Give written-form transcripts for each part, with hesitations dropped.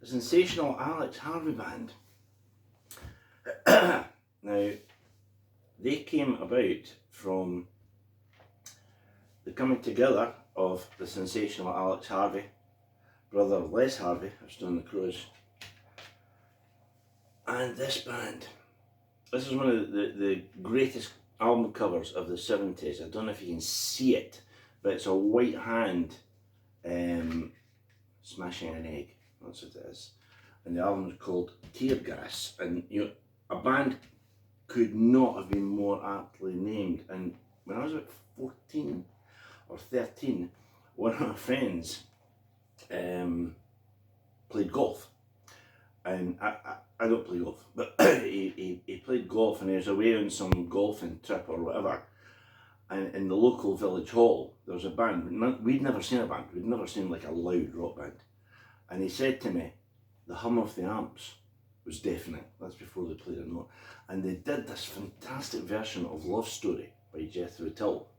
sensational Alex Harvey band. Now, they came about from the coming together of the sensational Alex Harvey, brother Les Harvey, who's done the Crows, and this band. This is one of the greatest album covers of the 70s. I don't know if you can see it, but it's a white hand smashing an egg. That's what it is. And the album is called Tear Gas. And you know, a band could not have been more aptly named. And when I was about 14 or 13, one of my friends played golf. And I don't play golf, but he played golf, and he was away on some golfing trip or whatever. And in the local village hall, there was a band. We'd never seen a band. We'd never seen like a loud rock band. And he said to me, the hum of the amps was deafening. That's before they played a note. And they did this fantastic version of Love Story by Jethro Tull.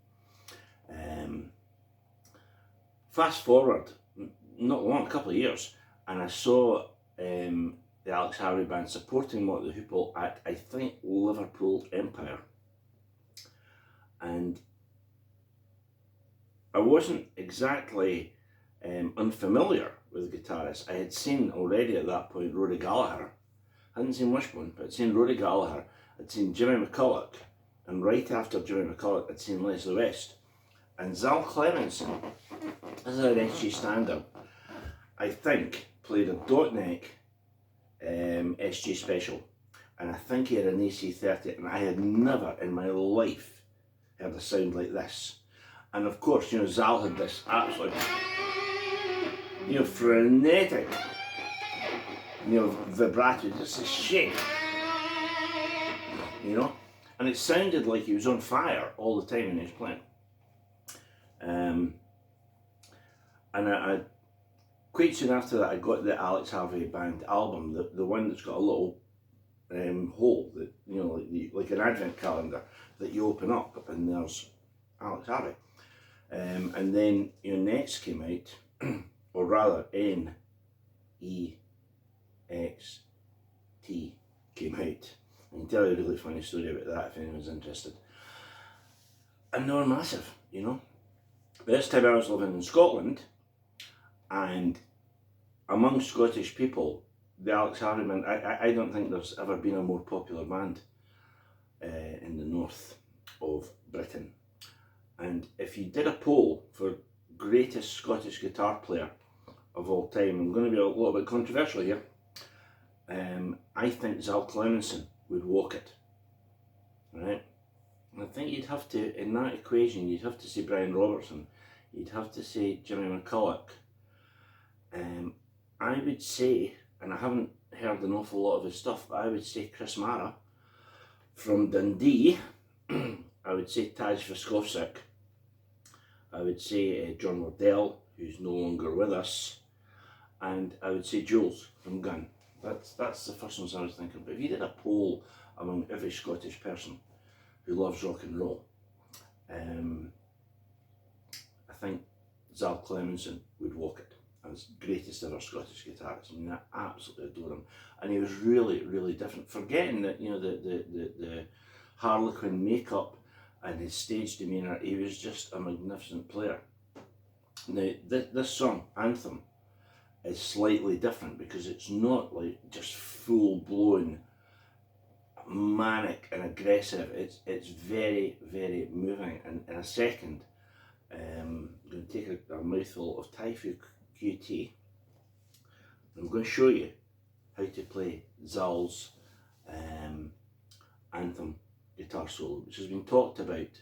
Fast forward, not long, a couple of years, and I saw the Alex Harvey band supporting What the Hoople at, I think, Liverpool Empire. And I wasn't exactly unfamiliar with guitarists. I had seen already at that point Rory Gallagher. I hadn't seen Wishbone, but I'd seen Rory Gallagher, I'd seen Jimmy McCulloch, and right after Jimmy McCulloch I'd seen Leslie West. And Zal Clemenson, this is an SG standard, I think played a dot neck SG special, and I think he had an AC30, and I had never in my life heard a sound like this. And of course, you know, Zal had this absolute, you know, frenetic, you know, vibrato, just a shake, you know, and it sounded like he was on fire all the time when he was playing. And I quite soon after that, I got the Alex Harvey Band album, the one that's got a little hole that, you know, like an advent calendar that you open up, and there's Alex Harvey. And then, you know, Next came out, or rather N-E-X-T came out. I can tell you a really funny story about that if anyone's interested. And they were massive, you know. This time I was living in Scotland, and among Scottish people, the Alex Harvey band, I don't think there's ever been a more popular band in the north of Britain. And if you did a poll for greatest Scottish guitar player of all time, I'm going to be a little bit controversial here, I think Zal Clemenson would walk it, right? And I think you'd have to, in that equation, you'd have to say Brian Robertson, you'd have to say Jimmy McCulloch. I would say, and I haven't heard an awful lot of his stuff, but I would say Chris Mara from Dundee. I would say Taj Viskovsik. I would say John Wardell, who's no longer with us, and I would say Jules from Gun. That's the first ones I was thinking. But if you did a poll among every Scottish person who loves rock and roll, I think Zal Clemenson would walk it as greatest ever Scottish guitarist. I mean, I absolutely adore him, and he was really, really different. Forgetting that, you know, the Harlequin makeup and his stage demeanour, he was just a magnificent player. Now, this song, Anthem, is slightly different because it's not like just full-blown manic and aggressive. It's very, very moving. And in a second, I'm going to take a mouthful of Thai food QT. I'm going to show you how to play Zal's Anthem guitar solo, which has been talked about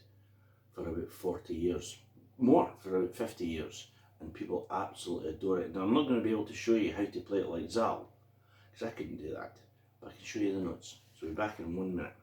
for about 40 years, more, for about 50 years, and people absolutely adore it. Now, I'm not going to be able to show you how to play it like Zal, because I couldn't do that, but I can show you the notes. So we'll be back in 1 minute.